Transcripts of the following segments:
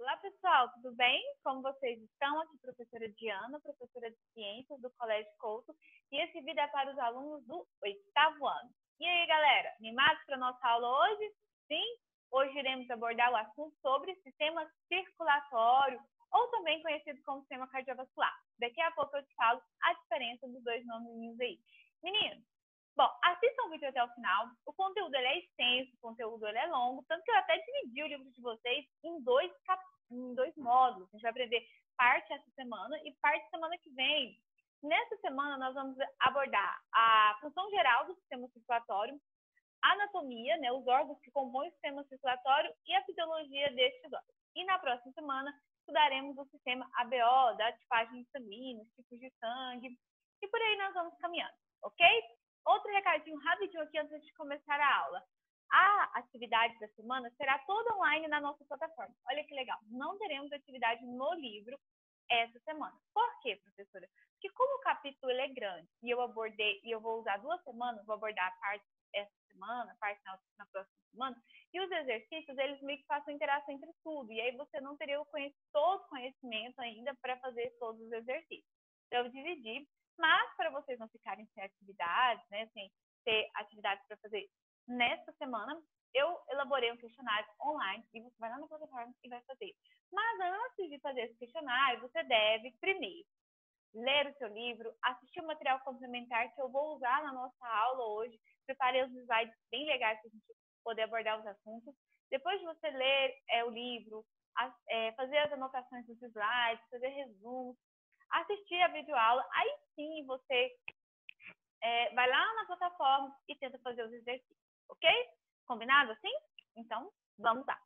Olá, pessoal, tudo bem? Como vocês estão? Aqui, professora Diana, professora de Ciências do Colégio Couto, e esse vídeo é para os alunos do 8º ano. E aí, galera, animados para a nossa aula hoje? Sim? Hoje iremos abordar o assunto sobre sistema circulatório, ou também conhecido como sistema cardiovascular. Daqui a pouco eu te falo a diferença dos dois nomes aí. Meninos, bom, assistam o vídeo até o final. O conteúdo ele é extenso, o conteúdo ele é longo, tanto que eu até dividi o livro de vocês em dois módulos. A gente vai aprender parte essa semana e parte semana que vem. Nessa semana nós vamos abordar a função geral do sistema circulatório, a anatomia, né, os órgãos que compõem o sistema circulatório e a fisiologia destes órgãos. E na próxima semana estudaremos o sistema ABO, da tipagem sanguínea, os tipos de sangue, e por aí nós vamos caminhando, ok? Outro recadinho rapidinho aqui antes de começar a aula. A atividade da semana será toda online na nossa plataforma. Olha que legal, não teremos atividade no livro essa semana. Por quê, professora? Porque como o capítulo é grande e eu vou usar 2 semanas, vou abordar a parte essa semana, a parte na próxima semana, e os exercícios, eles meio que fazem interação entre tudo, e aí você não teria todo o conhecimento ainda para fazer todos os exercícios. Então, eu dividi, mas para vocês não ficarem sem atividades, né, sem ter atividades para fazer nesta semana, eu elaborei um questionário online e você vai lá na plataforma e vai fazer. Mas antes de fazer esse questionário, você deve, primeiro, ler o seu livro, assistir o material complementar que eu vou usar na nossa aula hoje. Preparei os slides bem legais para a gente poder abordar os assuntos. Depois de você ler o livro, fazer as anotações dos slides, fazer resumos, assistir a videoaula, aí sim você vai lá na plataforma e tenta fazer os exercícios, ok? Combinado assim? Então, vamos lá.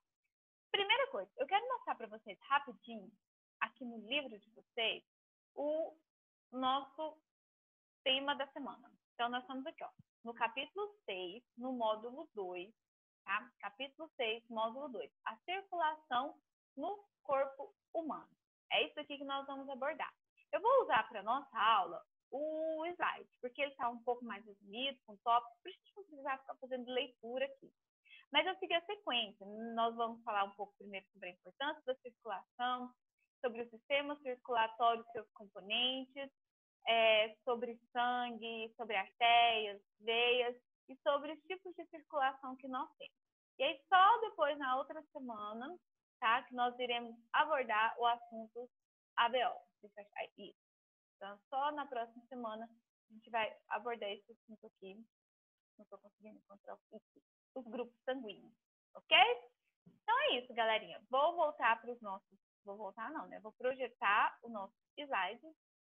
Primeira coisa, eu quero mostrar para vocês rapidinho, aqui no livro de vocês, o nosso tema da semana. Então, nós estamos aqui, ó, no capítulo 6, no módulo 2, tá? Capítulo 6, módulo 2, a circulação no corpo humano. É isso aqui que nós vamos abordar. Eu vou usar para a nossa aula o slide, porque ele está um pouco mais resumido, com tópicos, por isso a gente não precisa ficar fazendo leitura aqui. Mas eu segui a sequência. Nós vamos falar um pouco primeiro sobre a importância da circulação, sobre o sistema circulatório e seus componentes, sobre sangue, sobre artérias, veias e sobre os tipos de circulação que nós temos. E aí só depois, na outra semana, tá, que nós iremos abordar o assunto ABO. Isso. Então, só na próxima semana a gente vai abordar esse assunto aqui. Não estou conseguindo encontrar os grupos sanguíneos, ok? Então é isso, galerinha. Vou voltar para os nossos... Vou voltar não, né? Vou projetar o nosso slide,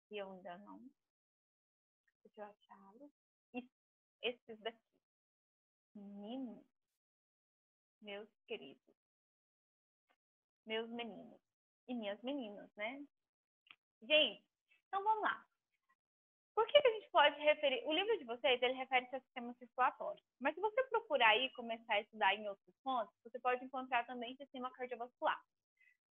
que eu ainda não... Deixa eu achá-los. Esses daqui. Meninos, meus queridos, meus meninos e minhas meninas, né? Gente, então vamos lá. Por que a gente pode referir... O livro de vocês, ele refere-se ao sistema circulatório. Mas se você procurar aí e começar a estudar em outros fontes, você pode encontrar também sistema cardiovascular.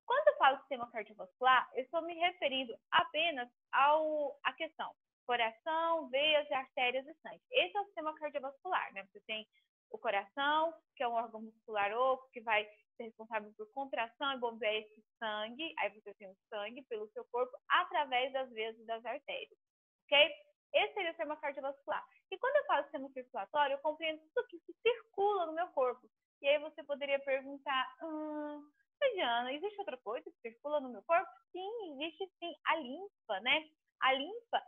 Quando eu falo sistema cardiovascular, eu estou me referindo apenas à questão coração, veias, artérias e sangue. Esse é o sistema cardiovascular, né? Você tem o coração, que é um órgão muscular oco, que vai ser responsável por contração e bombear esse sangue. Aí você tem o sangue pelo seu corpo através das veias e das artérias. Ok? Esse seria o sistema cardiovascular. E quando eu falo sistema circulatório, eu compreendo tudo que circula no meu corpo. E aí você poderia perguntar, Diana, existe outra coisa que circula no meu corpo? Sim, existe sim, a linfa, né? A linfa,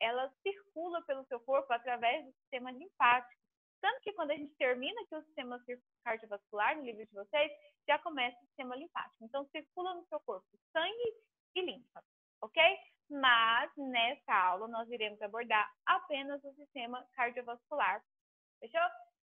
ela circula pelo seu corpo através do sistema linfático. Tanto que quando a gente termina aqui o sistema cardiovascular, no livro de vocês, já começa o sistema linfático. Então, circula no seu corpo sangue e linfa, ok? Mas, nessa aula, nós iremos abordar apenas o sistema cardiovascular, fechou?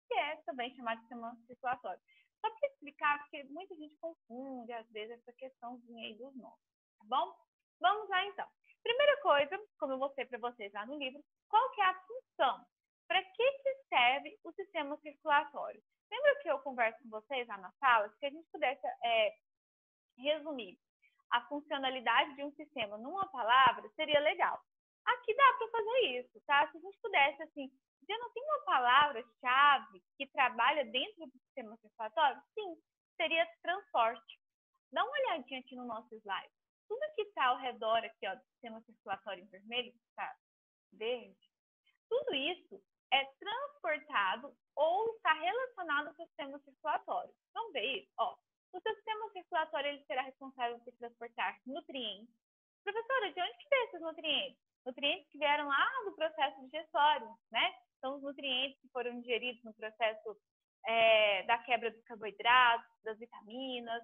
Que é também chamado de sistema circulatório. Só para explicar, porque muita gente confunde, às vezes, essa questãozinha aí dos nomes, tá bom? Vamos lá, então. Primeira coisa, como eu mostrei para vocês lá no livro, qual que é a função? Para que serve o sistema circulatório? Lembra que eu converso com vocês lá na sala? Se a gente pudesse resumir a funcionalidade de um sistema numa palavra, seria legal. Aqui dá para fazer isso, tá? Se a gente pudesse, assim, já não tem uma palavra-chave que trabalha dentro do sistema circulatório? Sim, seria transporte. Dá uma olhadinha aqui no nosso slide. Tudo que está ao redor aqui, ó, do sistema circulatório em vermelho, que está verde, tudo isso é transportado ou está relacionado ao sistema circulatório. Vamos ver isso? Ó, o seu sistema circulatório ele será responsável por transportar nutrientes. Professora, de onde que vem esses nutrientes? Nutrientes que vieram lá do processo digestório, né? São os nutrientes que foram digeridos no processo da quebra dos carboidratos, das vitaminas,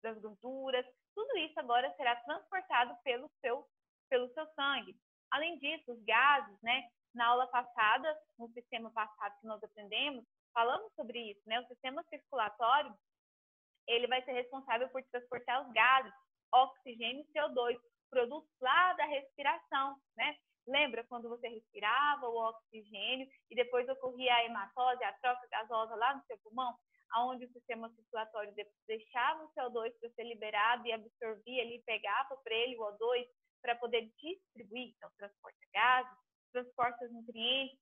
das gorduras. Tudo isso agora será transportado pelo seu sangue. Além disso, os gases, né? Na aula passada, no sistema passado que nós aprendemos, falamos sobre isso, né? O sistema circulatório, ele vai ser responsável por transportar os gases, oxigênio e CO2, produtos lá da respiração, né? Lembra quando você respirava o oxigênio e depois ocorria a hematose, a troca gasosa lá no seu pulmão, onde o sistema circulatório deixava o CO2 para ser liberado e absorvia ali, pegava para ele o O2 para poder distribuir, então transporta gases, transporta nutrientes,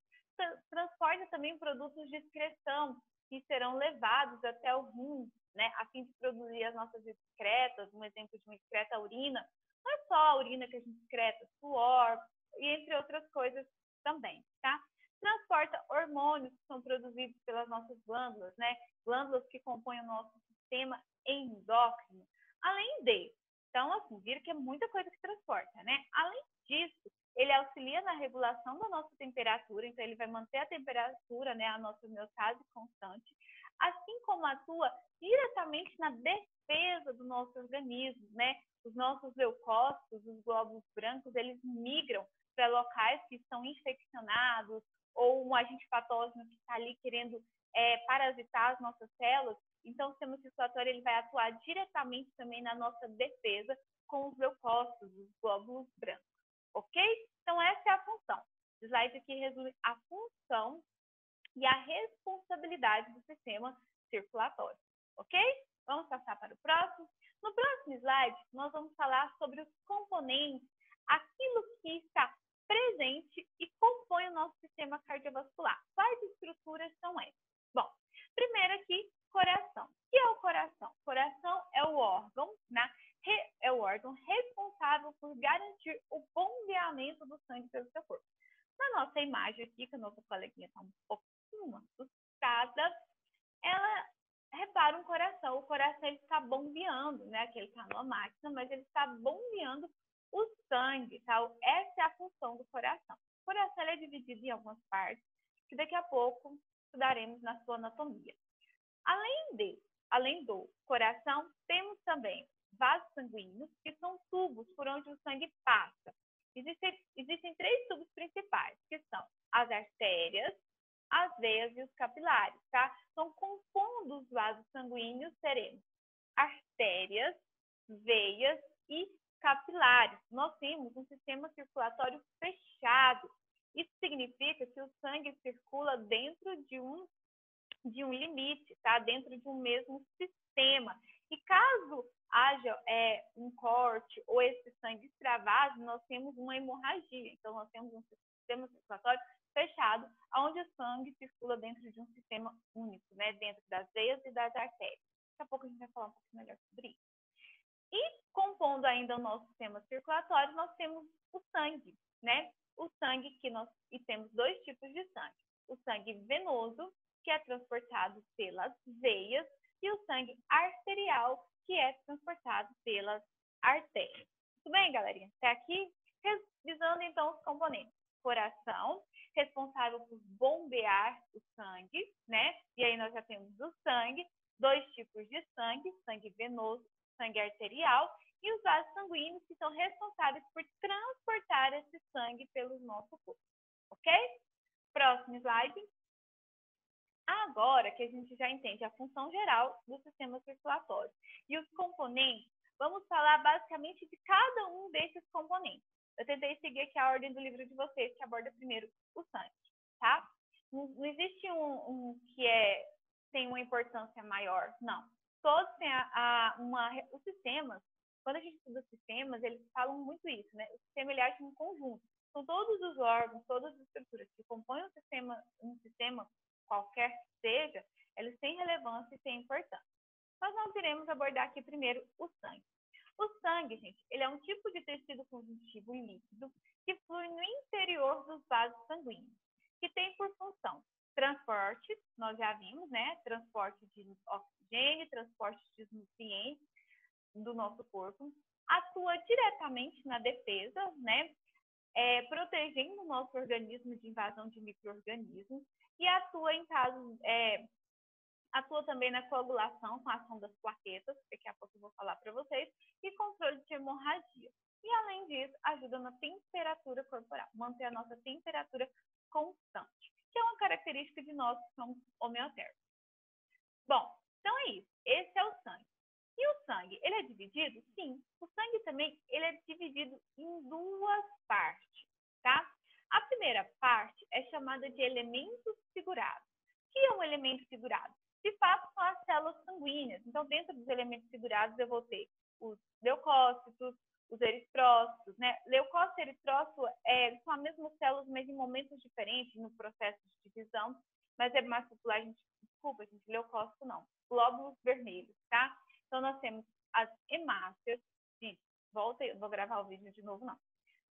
transporta também produtos de excreção que serão levados até o rim, né, a fim de produzir as nossas excretas. Um exemplo de uma excreta, a urina. Não é só a urina que a gente excreta, suor, e entre outras coisas também, tá? Transporta hormônios que são produzidos pelas nossas glândulas, né? Glândulas que compõem o nosso sistema endócrino. Além de, então, assim, viram que é muita coisa que transporta, né? Além disso, ele auxilia na regulação da nossa temperatura, então ele vai manter a temperatura, né, a nossa homeostase constante, assim como atua diretamente na defesa do nosso organismo, né? Os nossos leucócitos, os glóbulos brancos, eles migram para locais que estão infeccionados ou um agente patógeno que está ali querendo parasitar as nossas células. Então, o sistema circulatório ele vai atuar diretamente também na nossa defesa com os leucócitos, os glóbulos brancos. Ok? Então, essa é a função. O slide aqui resume a função e a responsabilidade do sistema circulatório. Ok? Vamos passar para o próximo. No próximo slide, nós vamos falar sobre os componentes, aquilo que está presente e compõe o nosso sistema cardiovascular. Quais estruturas são essas? Bom, primeiro aqui, coração. O que é o coração? O coração é o órgão, né? É o órgão responsável por garantir o bombeamento do sangue pelo seu corpo. Na nossa imagem aqui, que a nossa coleguinha está um pouquinho assustada, ela repara um coração. O coração ele está bombeando, né? Que ele está numa máquina, mas ele está bombeando o sangue, tá? Essa é a função do coração. O coração é dividido em algumas partes, que daqui a pouco estudaremos na sua anatomia. Além do coração, temos também vasos sanguíneos, que são tubos por onde o sangue passa. Existem 3 tubos principais, que são as artérias, as veias e os capilares, tá? Então, compondo os vasos sanguíneos, teremos artérias, veias e capilares. Nós temos um sistema circulatório fechado. Isso significa que o sangue circula dentro de um limite, tá? Dentro de um mesmo sistema. E caso haja um corte ou esse sangue extravase, nós temos uma hemorragia. Então, nós temos um sistema circulatório fechado, onde o sangue circula dentro de um sistema único, né? Dentro das veias e das artérias. Daqui a pouco a gente vai falar um pouco melhor sobre isso. E compondo ainda o nosso sistema circulatório, nós temos o sangue, né? O sangue e temos 2 tipos de sangue. O sangue venoso, que é transportado pelas veias, e o sangue arterial, que é transportado pelas artérias. Tudo bem, galerinha? Até aqui, revisando então os componentes. Coração, responsável por bombear o sangue, né? E aí nós já temos o sangue, 2 tipos de sangue, sangue venoso, sangue arterial, e os vasos sanguíneos, que são responsáveis por transportar esse sangue pelo nosso corpo. Ok? Próximo slide. Agora que a gente já entende a função geral do sistema circulatório e os componentes, vamos falar basicamente de cada um desses componentes. Eu tentei seguir aqui a ordem do livro de vocês, que aborda primeiro o sangue, tá? Não existe um que tem uma importância maior, não. Todos têm os sistemas, quando a gente estuda sistemas, eles falam muito isso, né? O sistema ele age em conjunto. Então, todos os órgãos, todas as estruturas que compõem um sistema qualquer que seja, eles têm relevância e têm importância. mas nós iremos abordar aqui primeiro o sangue. O sangue, gente, ele é um tipo de tecido conjuntivo líquido que flui no interior dos vasos sanguíneos, que tem por função transporte, nós já vimos, né? Transporte de oxigênio, transporte de nutrientes do nosso corpo, atua diretamente na defesa, né? Protegendo o nosso organismo de invasão de micro-organismos e atua em casos, atua também na coagulação com a ação das plaquetas, daqui a pouco eu vou falar para vocês, e controle de hemorragia. E além disso, ajuda na temperatura corporal, manter a nossa temperatura constante, que é uma característica de nós que somos homeotérmicos. Bom, então é isso. Esse é o sangue. E o sangue, ele é dividido? Sim. O sangue também, ele é dividido em duas partes, tá? A primeira parte é chamada de elementos figurados. O que é um elemento figurado? De fato, são as células sanguíneas. Então, dentro dos elementos figurados, eu vou ter os leucócitos, os eritrócitos, né? Leucócito e eritrócito são as mesmas células, mas em momentos diferentes no processo de divisão. Mas é mais popular, desculpa, gente, leucócito não. Glóbulos vermelhos, tá? Então, nós temos as hemácias. Gente, volta aí, eu não vou gravar o vídeo de novo, não.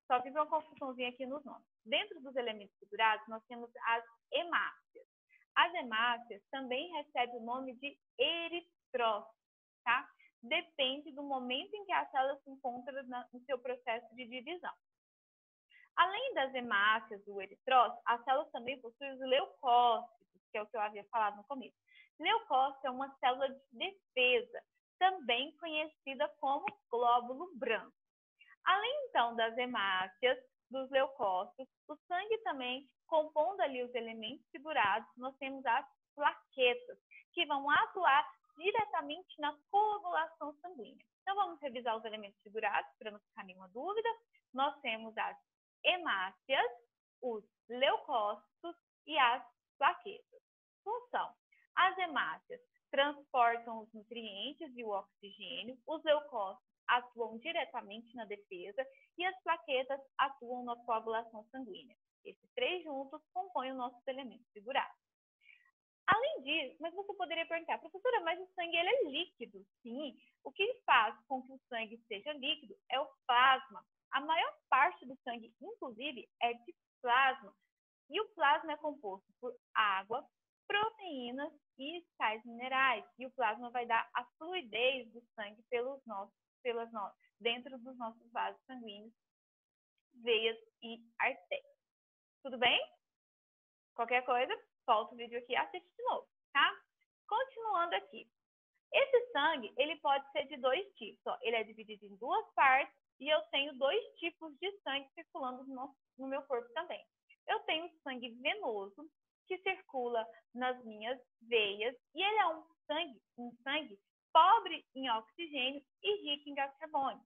Só fiz uma confusãozinha aqui nos nomes. Dentro dos elementos figurados, nós temos as hemácias. As hemácias também recebem o nome de eritrócitos, tá? Depende do momento em que a célula se encontra no seu processo de divisão. Além das hemácias, do eritrócito, as células também possuem os leucócitos, que é o que eu havia falado no começo. Leucócito é uma célula de defesa, também conhecida como glóbulo branco. Além, então, das hemácias, dos leucócitos, o sangue também, compondo ali os elementos figurados, nós temos as plaquetas, que vão atuar diretamente na coagulação sanguínea. Então, vamos revisar os elementos figurados, para não ficar nenhuma dúvida. Nós temos as hemácias, os leucócitos e as plaquetas. Função: as hemácias transportam os nutrientes e o oxigênio, os leucócitos atuam diretamente na defesa e as plaquetas atuam na coagulação sanguínea. Esses três juntos compõem os nossos elementos figurados. Além disso, mas você poderia perguntar, professora, mas o sangue ele é líquido? Sim. O que faz com que o sangue seja líquido é o plasma. A maior parte do sangue, inclusive, é de plasma. E o plasma é composto por água, proteínas e sais minerais. E o plasma vai dar a fluidez do sangue dentro dos nossos vasos sanguíneos, veias e artérias. Tudo bem? Qualquer coisa, volta o vídeo aqui e assiste de novo, tá? Continuando aqui. Esse sangue, ele pode ser de dois tipos. Ó. Ele é dividido em duas partes e eu tenho dois tipos de sangue circulando no meu corpo também. Eu tenho sangue venoso, que circula nas minhas veias, e ele é um sangue pobre em oxigênio e rico em gás carbônico.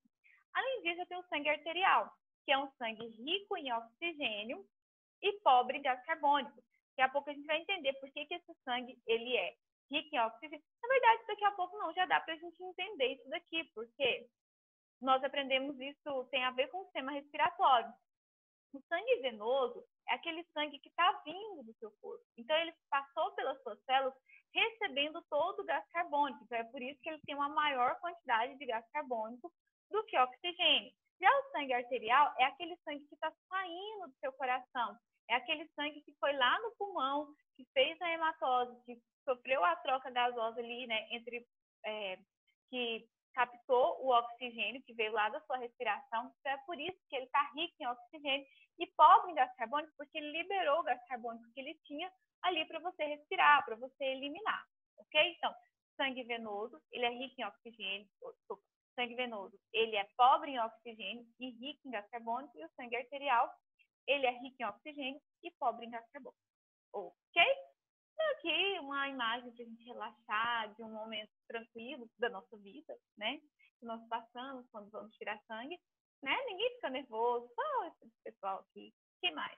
Além disso, eu tenho o sangue arterial, que é um sangue rico em oxigênio e pobre em gás carbônico. Daqui a pouco a gente vai entender por que esse sangue ele é rico em oxigênio. Na verdade, daqui a pouco não, já dá para a gente entender isso daqui, porque nós aprendemos isso, tem a ver com o sistema respiratório. O sangue venoso é aquele sangue que está vindo do seu corpo. Então, ele passou pelas suas células recebendo todo o gás carbônico. Então, é por isso que ele tem uma maior quantidade de gás carbônico do que oxigênio. Já o sangue arterial é aquele sangue que está saindo do seu coração. É aquele sangue que foi lá no pulmão, que fez a hematose, que sofreu a troca gasosa ali, né, que captou o oxigênio que veio lá da sua respiração. Então, é por isso que ele está rico em oxigênio e pobre em gás carbônico, porque ele liberou o gás carbônico que ele tinha ali para você respirar, para você eliminar, ok? Então, sangue venoso, ele é rico em oxigênio, sangue venoso, ele é pobre em oxigênio e rico em gás carbônico, e o sangue arterial, ele é rico em oxigênio e pobre em gás carbônico, ok? Aqui uma imagem para a gente relaxar de um momento tranquilo da nossa vida, né? Que nós passamos quando vamos tirar sangue, né? Ninguém fica nervoso, só esse pessoal aqui. Quem mais?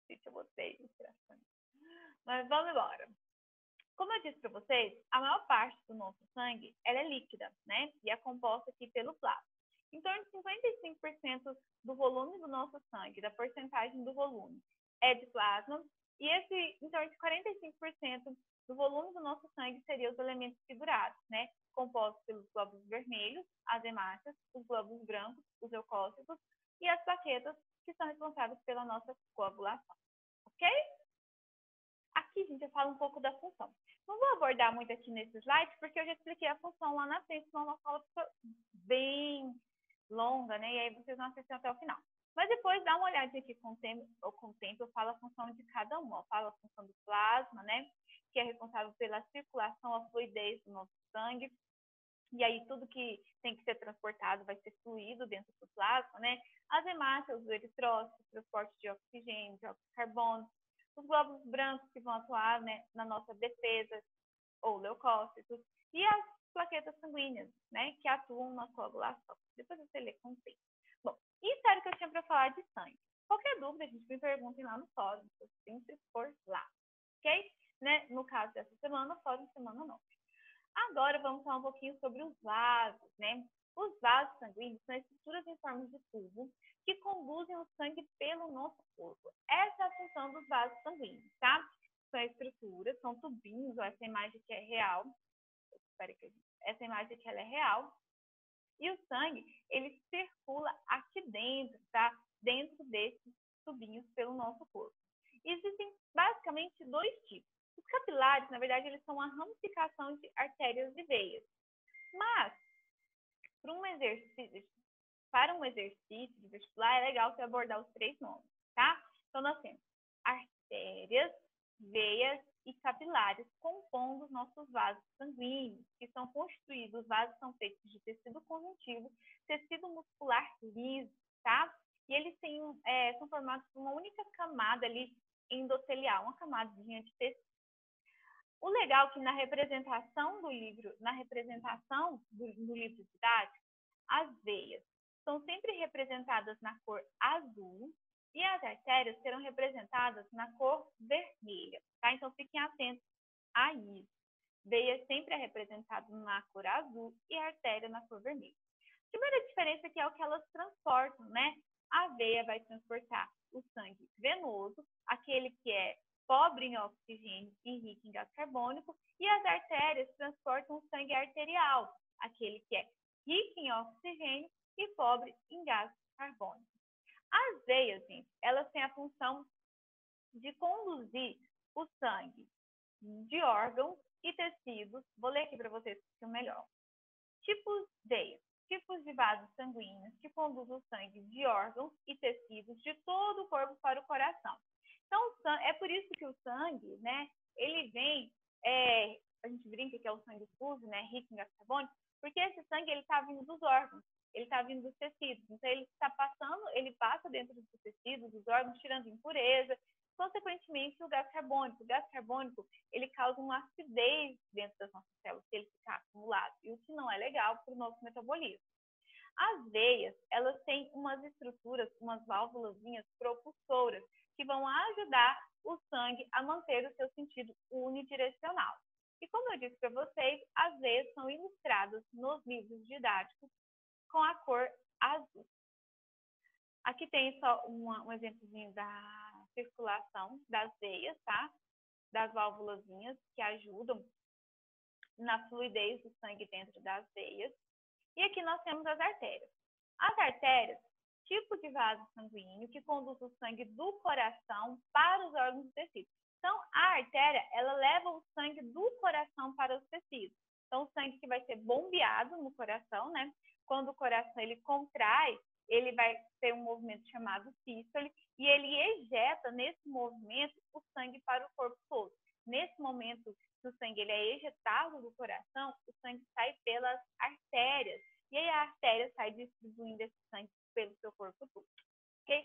Eu gostei de tirar sangue. Mas vamos embora. Como eu disse para vocês, a maior parte do nosso sangue ela é líquida, né? E é composta aqui pelo plasma. Em torno de 55% do volume do nosso sangue, da porcentagem do volume, é de plasma. E em torno de 45% do volume do nosso sangue seriam os elementos figurados, né? Compostos pelos glóbulos vermelhos, as hemácias, os glóbulos brancos, os leucócitos e as plaquetas, que são responsáveis pela nossa coagulação, ok? Aqui, gente, eu falo um pouco da função. Não vou abordar muito aqui nesse slide, porque eu já expliquei a função lá na frente, senão uma fala fica bem longa, né? E aí vocês não assistem até o final. Mas depois dá uma olhadinha aqui com o tempo, eu falo a função de cada uma. Eu falo a função do plasma, né? Que é responsável pela circulação, a fluidez do nosso sangue. E aí tudo que tem que ser transportado vai ser fluido dentro do plasma, né? As hemácias, os eritrócitos, transporte de oxigênio, de óxido de carbono, os glóbulos brancos que vão atuar, né, na nossa defesa, ou leucócitos, e as plaquetas sanguíneas, né, que atuam na coagulação. Depois você lê com o tempo. Bom, isso era o que eu tinha para falar de sangue. Qualquer dúvida, a gente me perguntem lá no fórum, eu sempre for lá, ok? Né? No caso dessa semana, fórum semana 9. Agora vamos falar um pouquinho sobre os vasos, né? Os vasos sanguíneos são estruturas em forma de tubo que conduzem o sangue pelo nosso corpo. Essa é a função dos vasos sanguíneos, tá? São estruturas, são tubinhos, ó, essa imagem aqui é real. Essa imagem aqui ela é real. E o sangue, ele circula aqui dentro, tá? Dentro desses tubinhos pelo nosso corpo. Existem basicamente dois tipos. Os capilares, na verdade, eles são uma ramificação de artérias e veias. Mas, para um exercício de vestibular, é legal você abordar os três nomes, tá? Então, nós temos artérias, veias e capilares, compondo os nossos vasos sanguíneos, que são constituídos, os vasos são feitos de tecido conjuntivo, tecido muscular liso, tá? E eles são formados por uma única camada ali endotelial, uma camadinha de tecido. O legal é que na representação do livro didático, as veias são sempre representadas na cor azul e as artérias serão representadas na cor vermelha, tá? Então fiquem atentos a isso. Veia sempre é representada na cor azul e a artéria na cor vermelha. A primeira diferença que é o que elas transportam, né? A veia vai transportar o sangue venoso, aquele que é pobre em oxigênio e rico em gás carbônico, e as artérias transportam o sangue arterial, aquele que é rico em oxigênio e pobre em gás carbônico. As veias, gente, elas têm a função de conduzir o sangue de órgãos e tecidos. Vou ler aqui para vocês que fica melhor. Tipos veias. Tipos de vasos sanguíneos que conduzem o sangue de órgãos e tecidos de todo o corpo para o coração. Então, é por isso que o sangue, né, ele vem, a gente brinca que é o sangue sujo, né, rico em gás carbônico, porque esse sangue, ele está vindo dos órgãos, ele está vindo dos tecidos. Então, ele passa dentro dos tecidos, dos órgãos, tirando impureza, consequentemente, o gás carbônico. O gás carbônico, ele causa uma acidez dentro das nossas células, se ele ficar acumulado, e o que não é legal para o nosso metabolismo. As veias, elas têm umas estruturas, umas válvulazinhas propulsoras, que vão ajudar o sangue a manter o seu sentido unidirecional. E como eu disse para vocês, as veias são ilustradas nos livros didáticos com a cor azul. Aqui tem só um exemplozinho da circulação das veias, tá? Das válvulazinhas que ajudam na fluidez do sangue dentro das veias. E aqui nós temos as artérias. As artérias, tipo de vaso sanguíneo que conduz o sangue do coração para os órgãos e tecidos. Então, a artéria, ela leva o sangue do coração para os tecidos. Então, o sangue que vai ser bombeado no coração, né? Quando o coração ele contrai, ele vai ter um movimento chamado sístole e ele ejeta nesse movimento o sangue para o corpo todo. Nesse momento que o sangue ele é ejetado do coração, o sangue sai pelas artérias. E aí a artéria sai distribuindo esse sangue pelo seu corpo todo. Okay?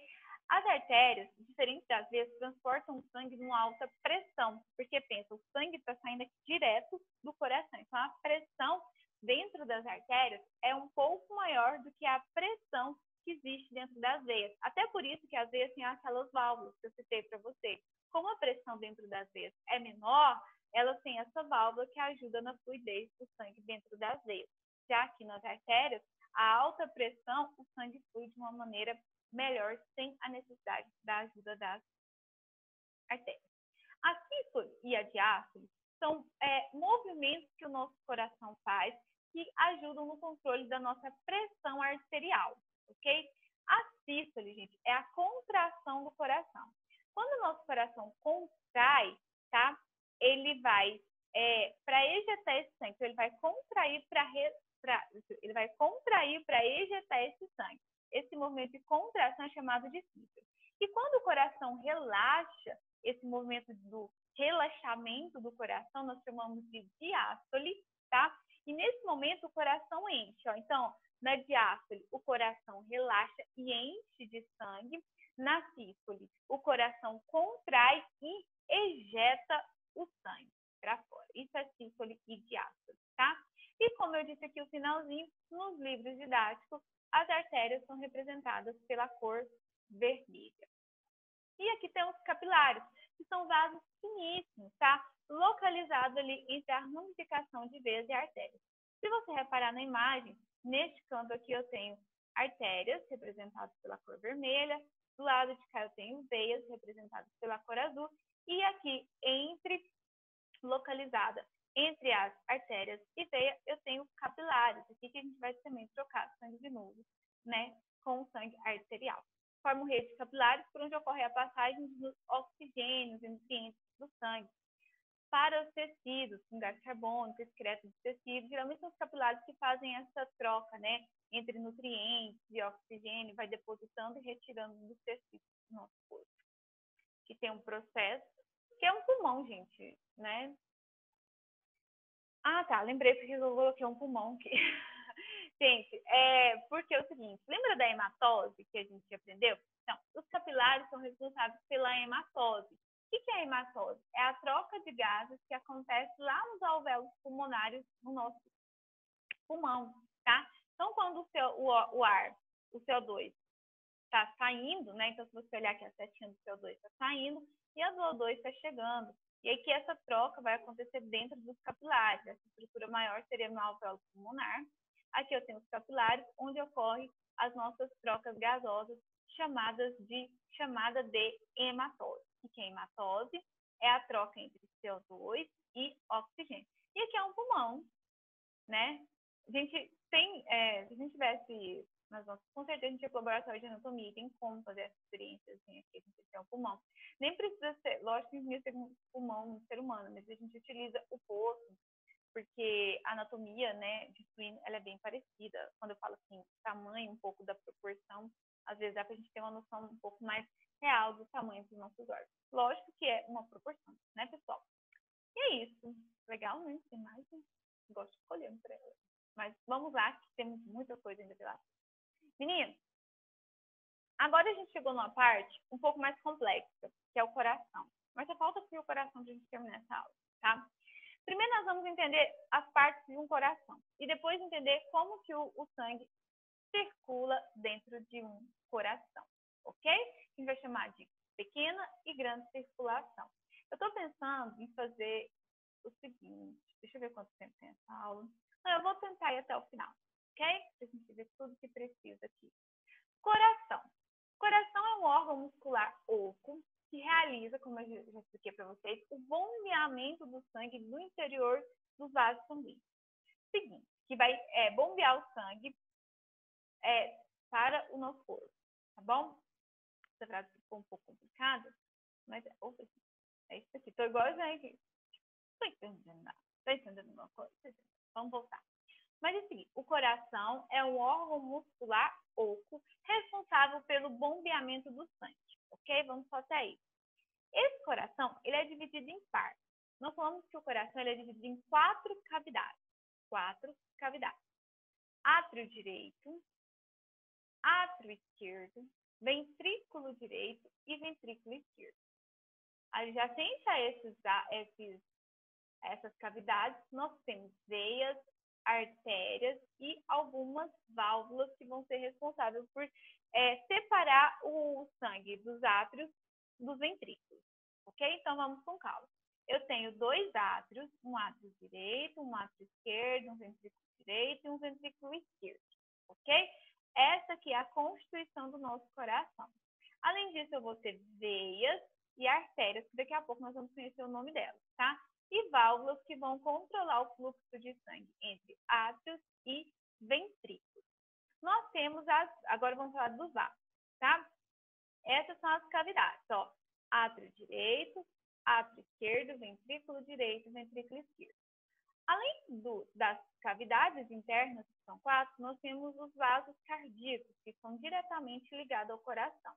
As artérias, diferente das veias, transportam o sangue numa alta pressão. Porque pensa, o sangue está saindo aqui direto do coração. Então a pressão dentro das artérias é um pouco maior do que a pressão que existe dentro das veias. Até por isso que as veias têm aquelas válvulas que eu citei para você. Como a pressão dentro das veias é menor, elas têm essa válvula que ajuda na fluidez do sangue dentro das veias. Já aqui nas artérias, a alta pressão, o sangue flui de uma maneira melhor, sem a necessidade da ajuda das artérias. A sístole e a diástole são movimentos que o nosso coração faz que ajudam no controle da nossa pressão arterial, ok? A sístole, gente, é a contração do coração. Quando o nosso coração contrai, tá? Ele vai para ejetar esse sangue, então ele vai contrair para ejetar esse sangue. Esse movimento de contração é chamado de sístole. E quando o coração relaxa, esse movimento do relaxamento do coração, nós chamamos de diástole, tá? E nesse momento o coração enche, ó. Então, na diástole, o coração relaxa e enche de sangue. Na sístole, o coração contrai e ejeta o sangue para fora. Isso é sístole e diástole, tá? E como eu disse aqui o finalzinho, nos livros didáticos, as artérias são representadas pela cor vermelha. E aqui tem os capilares, que são vasos finíssimos, tá? Localizados ali entre a ramificação de veias e artérias. Se você reparar na imagem, neste canto aqui eu tenho artérias, representadas pela cor vermelha. Do lado de cá eu tenho veias, representadas pela cor azul. E aqui, localizada entre as artérias e veia, eu tenho capilares. Aqui que a gente vai também trocar sangue de novo, né? Com o sangue arterial. Formam redes capilares por onde ocorre a passagem dos oxigênios e nutrientes do sangue para os tecidos, com gás carbônico, excreto de tecido. Geralmente são os capilares que fazem essa troca, né, entre nutrientes e oxigênio, vai depositando e retirando dos tecidos do nosso corpo. Que tem um processo, que é um pulmão, gente, né? Ah, tá, lembrei porque eu coloquei um pulmão aqui. Gente, porque é o seguinte, lembra da hematose que a gente aprendeu? Então, os capilares são responsáveis pela hematose. O que é a hematose? É a troca de gases que acontece lá nos alvéolos pulmonares no nosso pulmão, tá? Então, quando o ar, o CO2, está saindo, né? Então, se você olhar aqui, a setinha do CO2 está saindo e a do O2 está chegando. E aí que essa troca vai acontecer dentro dos capilares. Essa estrutura maior seria no alvéolo pulmonar. Aqui eu tenho os capilares, onde ocorrem as nossas trocas gasosas, chamada de hematose. O que é hematose? É a troca entre CO2 e oxigênio. E aqui é um pulmão, né? A gente tem, se a gente tivesse, com certeza a gente tinha laboratório de anatomia e tem como fazer essa experiência assim, aqui, a gente tem um pulmão. Nem precisa ser, lógico que não ser um pulmão do ser humano, mas a gente utiliza o poço, porque a anatomia, né, de suíno, ela é bem parecida. Quando eu falo assim, tamanho, um pouco da proporção, às vezes dá pra gente ter uma noção um pouco mais real do tamanho dos nossos órgãos. Lógico que é uma proporção, né, pessoal? E é isso. Legal, né? Tem mais, né? Gosto de escolher para ela. Mas vamos lá, que temos muita coisa ainda pela frente. Meninos, agora a gente chegou numa parte um pouco mais complexa, que é o coração. Mas só falta aqui o coração para a gente terminar essa aula, tá? Primeiro nós vamos entender as partes de um coração e depois entender como que o sangue circula dentro de um coração, ok? A gente vai chamar de pequena e grande circulação. Eu estou pensando em fazer o seguinte, deixa eu ver quanto tempo tem essa aula. Não, eu vou tentar ir até o final, ok? Para a gente ver tudo que precisa aqui. Coração. Coração é um órgão muscular oco que realiza, como eu já expliquei para vocês, o bombeamento do sangue no interior dos vasos sanguíneos. Seguinte, que vai bombear o sangue para o nosso corpo, tá bom? Essa frase ficou um pouco complicada, mas é isso aqui. Estou igual a gente. Estou entendendo nada. Estou entendendo alguma coisa? Vamos voltar. Mas é o seguinte, o coração é um órgão muscular oco responsável pelo bombeamento do sangue, ok? Vamos só até aí. Esse coração, ele é dividido em partes. Nós falamos que o coração ele é dividido em 4 cavidades. 4 cavidades. Átrio direito, átrio esquerdo, ventrículo direito e ventrículo esquerdo. Adjacente a essas cavidades, nós temos veias, artérias e algumas válvulas que vão ser responsáveis por separar o sangue dos átrios dos ventrículos, ok? Então, vamos com calma. Eu tenho 2 átrios, um átrio direito, um átrio esquerdo, um ventrículo direito e um ventrículo esquerdo, ok? Essa aqui é a constituição do nosso coração. Além disso, eu vou ter veias e artérias, que daqui a pouco nós vamos conhecer o nome delas, tá? e válvulas que vão controlar o fluxo de sangue entre átrios e ventrículos. Nós temos agora vamos falar dos vasos, tá? Essas são as cavidades, ó. Átrio direito, átrio esquerdo, ventrículo direito, ventrículo esquerdo. Além das cavidades internas, que são 4, nós temos os vasos cardíacos, que são diretamente ligados ao coração.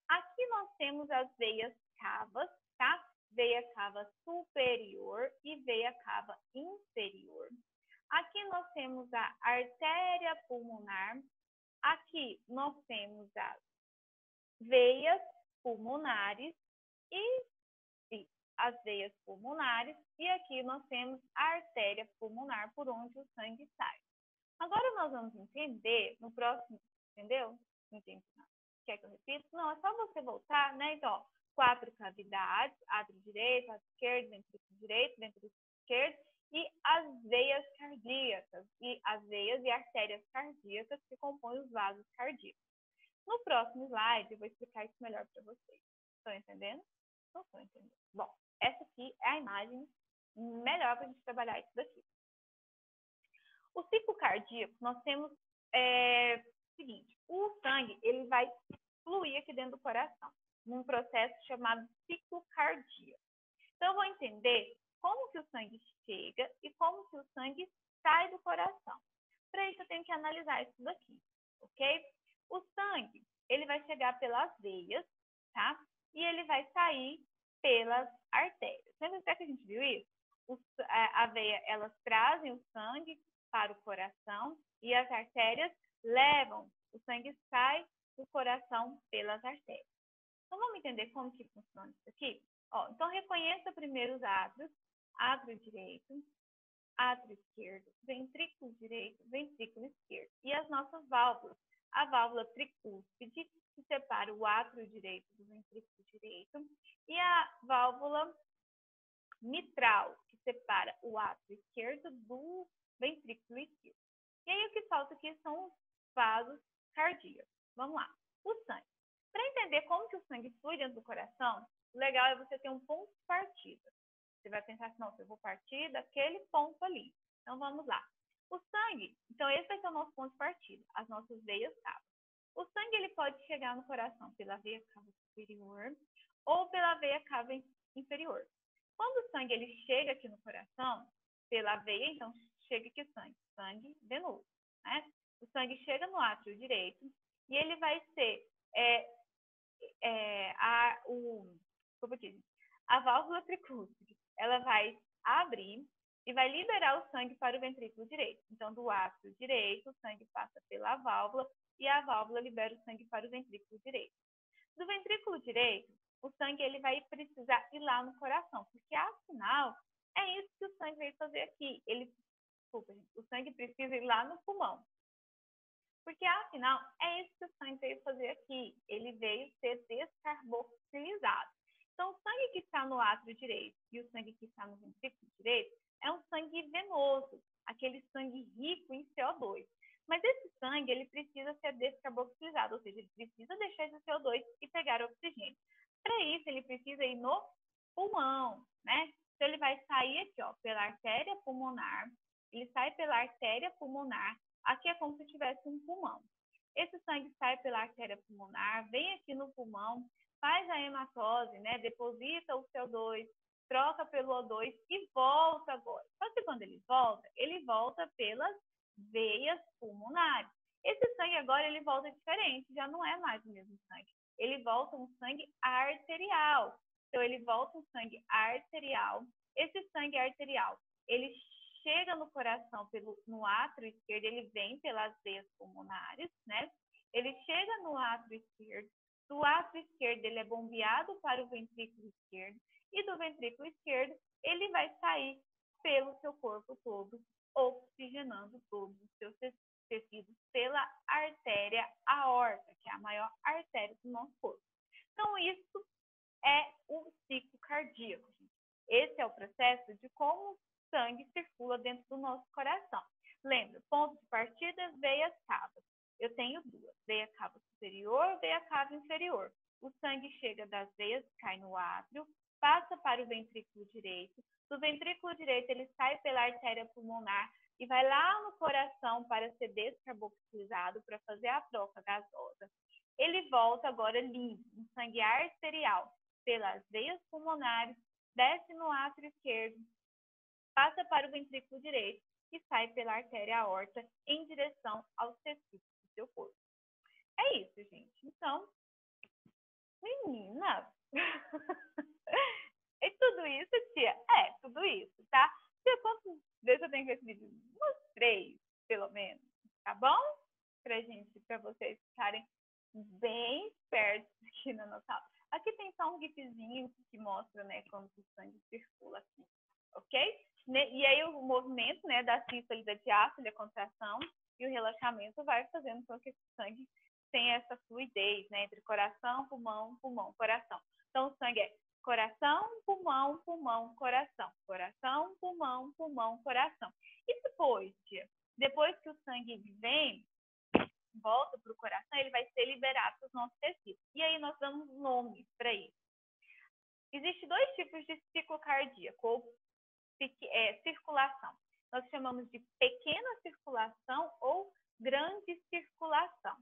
Aqui nós temos as veias cavas, tá? Veia cava superior e veia cava inferior. Aqui nós temos a artéria pulmonar. Aqui nós temos as veias pulmonares e as veias pulmonares. E aqui nós temos a artéria pulmonar, por onde o sangue sai. Agora nós vamos entender no próximo, entendeu? Não entendi nada. Quer que eu repita? Não, é só você voltar, né? Então, ó, 4 cavidades, átrio direito, átrio esquerdo, ventrículo direito, ventrículo esquerdo, e as veias cardíacas, e as veias e artérias cardíacas que compõem os vasos cardíacos. No próximo slide, eu vou explicar isso melhor para vocês. Estão entendendo? Não estão entendendo. Bom, essa aqui é a imagem melhor para a gente trabalhar isso daqui. O ciclo cardíaco, nós temos o seguinte, o sangue ele vai fluir aqui dentro do coração, num processo chamado ciclo cardíaco. Então, eu vou entender como que o sangue chega e como que o sangue sai do coração. Para isso, eu tenho que analisar isso daqui, ok? O sangue, ele vai chegar pelas veias, tá? E ele vai sair pelas artérias. Lembra até que a gente viu isso? A veia, elas trazem o sangue para o coração e as artérias levam. O sangue sai do coração pelas artérias. Então, vamos entender como que funciona isso aqui? Ó, então, reconheça primeiro os átrios. Átrio direito, átrio esquerdo, ventrículo direito, ventrículo esquerdo. E as nossas válvulas. A válvula tricúspide, que separa o átrio direito do ventrículo direito. E a válvula mitral, que separa o átrio esquerdo do ventrículo esquerdo. E aí o que falta aqui são os vasos cardíacos. Vamos lá. O sangue. Para entender como que o sangue flui dentro do coração, o legal é você ter um ponto de partida. Você vai pensar assim, não, eu vou partir daquele ponto ali. Então vamos lá. O sangue, então esse vai ser o nosso ponto de partida, as nossas veias cavas. O sangue ele pode chegar no coração pela veia cava superior ou pela veia cava inferior. Quando o sangue ele chega aqui no coração, pela veia, então chega aqui sangue venoso, né? O sangue chega no átrio direito e ele vai ser a válvula tricúspide, ela vai abrir e vai liberar o sangue para o ventrículo direito. Então, do átrio direito, o sangue passa pela válvula e a válvula libera o sangue para o ventrículo direito. Do ventrículo direito, o sangue ele vai precisar ir lá no coração, porque afinal é isso que o sangue veio fazer aqui. O sangue precisa ir lá no pulmão. Porque afinal é isso que o sangue veio fazer aqui. Ele veio ser descarboxilizado. Então, o sangue que está no átrio direito e o sangue que está no ventrículo direito é um sangue venoso, aquele sangue rico em CO2. Mas esse sangue ele precisa ser descarboxilizado, ou seja, ele precisa deixar esse CO2 e pegar oxigênio. Para isso, ele precisa ir no pulmão, né? Então, ele vai sair aqui, ó, pela artéria pulmonar. Ele sai pela artéria pulmonar. Aqui é como se tivesse um pulmão. Esse sangue sai pela artéria pulmonar, vem aqui no pulmão, faz a hematose, né? Deposita o CO2, troca pelo O2 e volta agora. Só que quando ele volta pelas veias pulmonares. Esse sangue agora ele volta diferente, já não é mais o mesmo sangue. Ele volta um sangue arterial. Então, ele volta um sangue arterial. Esse sangue arterial, ele chega no coração no átrio esquerdo, ele vem pelas veias pulmonares, né? Ele chega no átrio esquerdo. Do átrio esquerdo, ele é bombeado para o ventrículo esquerdo. E do ventrículo esquerdo, ele vai sair pelo seu corpo todo, oxigenando todos os seus tecidos pela artéria aorta, que é a maior artéria do nosso corpo. Então, isso é o ciclo cardíaco. Esse é o processo de como o sangue circula dentro do nosso coração. Lembra, ponto de partida, veias cavas. Eu tenho duas, veia cava superior, veia cava inferior. O sangue chega das veias, cai no átrio, passa para o ventrículo direito. Do ventrículo direito, ele sai pela artéria pulmonar e vai lá no coração para ser descarboxilizado, para fazer a troca gasosa. Ele volta agora limpo, um sangue arterial, pelas veias pulmonares, desce no átrio esquerdo, passa para o ventrículo direito e sai pela artéria aorta em direção aos tecidos do seu corpo. É isso, gente. Então, menina, é tudo isso, tia? É, tudo isso, tá? Tia, quantas vezes eu tenho que ver esse vídeo? Umas 3, pelo menos, tá bom? Pra vocês ficarem bem espertos aqui na nossa aula. Aqui tem só um gifzinho que mostra, né, como o sangue circula assim, ok? E aí o movimento, né, da sístole e da diástole, a contração e o relaxamento vai fazendo com que esse sangue tenha essa fluidez, né, entre coração, pulmão, pulmão, coração. Então o sangue é coração, pulmão, pulmão, coração. Coração, pulmão, pulmão, coração. E depois, tia? Depois que o sangue vem, volta para o coração, ele vai ser liberado para os nossos tecidos. E aí nós damos nome para isso. Existem 2 tipos de ciclo cardíaco, ou circulação. Nós chamamos de pequena circulação ou grande circulação.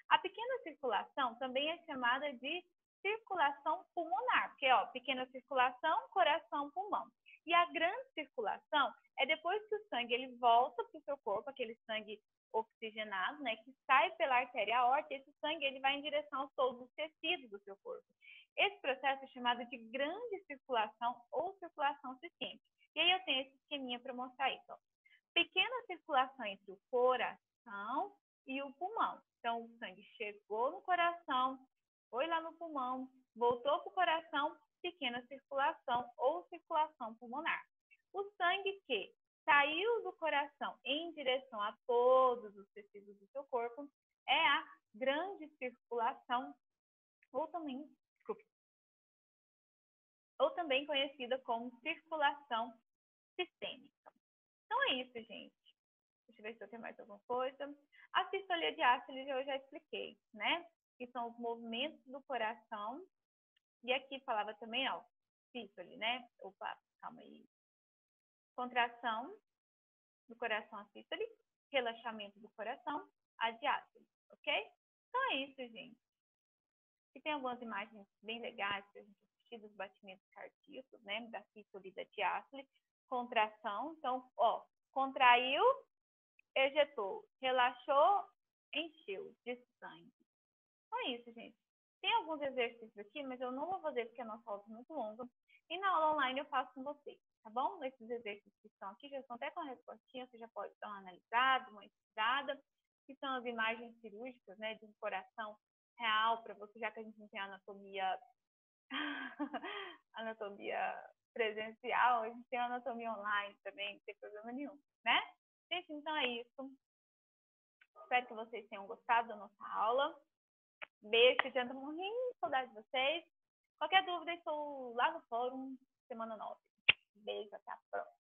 A pequena circulação também é chamada de circulação pulmonar, porque pequena circulação, coração, pulmão. E a grande circulação é depois que o sangue ele volta para o seu corpo, aquele sangue oxigenado, né, que sai pela artéria aorta, esse sangue ele vai em direção a todos os tecidos do seu corpo. Esse processo é chamado de grande circulação ou circulação sistêmica. E aí eu tenho esse esqueminha para mostrar isso. Ó. Pequena circulação entre o coração e o pulmão. Então, o sangue chegou no coração, foi lá no pulmão, voltou para o coração, pequena circulação ou circulação pulmonar. O sangue que saiu do coração em direção a todos os tecidos do seu corpo é a grande circulação, ou também conhecida como circulação sistêmica. Então é isso, gente. Deixa eu ver se eu tenho mais alguma coisa. A sístole e a diástole eu já expliquei, né? Que são os movimentos do coração. E aqui falava também, sístole, né? Opa, calma aí. Contração do coração, a sístole. Relaxamento do coração, a diástole, ok? Então é isso, gente. E tem algumas imagens bem legais para a gente assistir dos batimentos cardíacos, né? Da sístole e da diástole. Contração, então, contraiu, ejetou, relaxou, encheu de sangue. Então é isso, gente. Tem alguns exercícios aqui, mas eu não vou fazer porque a nossa aula é muito longa. E na aula online eu faço com vocês, tá bom? Esses exercícios que estão aqui já estão até com a respostinha, você já pode dar uma analisada, uma estudada, que são as imagens cirúrgicas, né, de um coração real para você, já que a gente não tem anatomia anatomia presencial, a gente tem anatomia online também, não tem problema nenhum, né? Gente, então é isso. Espero que vocês tenham gostado da nossa aula. Beijo, eu tô morrendo de saudade de vocês. Qualquer dúvida, estou lá no fórum, semana 9. Beijo, até a próxima.